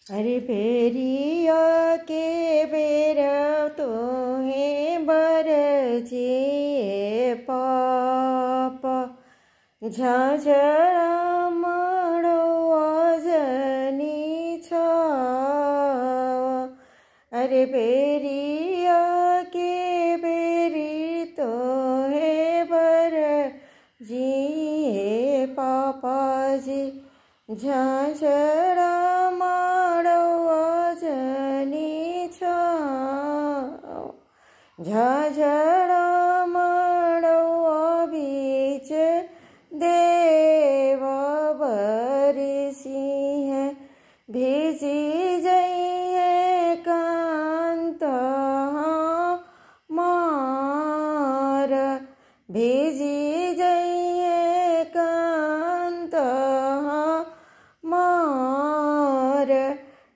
अरे फेरिया के बेर तोहे बरजे पाप झाझरा मड़ो अजनी छ। अरे फेरिया के बेरी तोहे बरजे पापा जी झाझरा झाझड़ा मड़ो बीच देव बरसी है भेजी जइए कांत मार भेजी जइए कांत मार।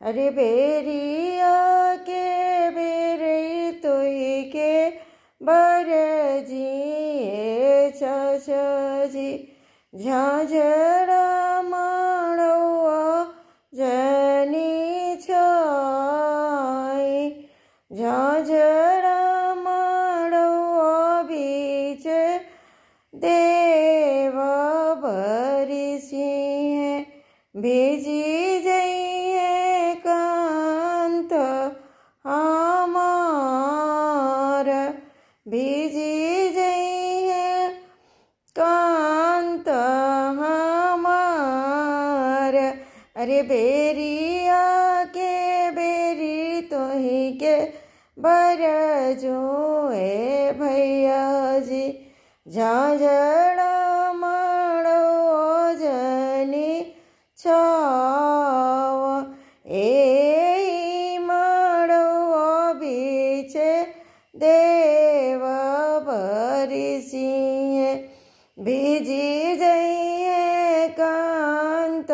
अरे बेरिया के बेरे तोही के बरजी जी झाझड़ा मड़ो जनी छाई झाझड़ा मड़ो बीच देव बरसी है भेजी जइए कांत हमार भेजी जइए कांत हमार। अरे बेरिया के बेरी तोही के बरजो ए भैया जी झाझड़ा मड़ो जनी छाव ए मड़ो बीच देव बरसी है भेजी जइए कांत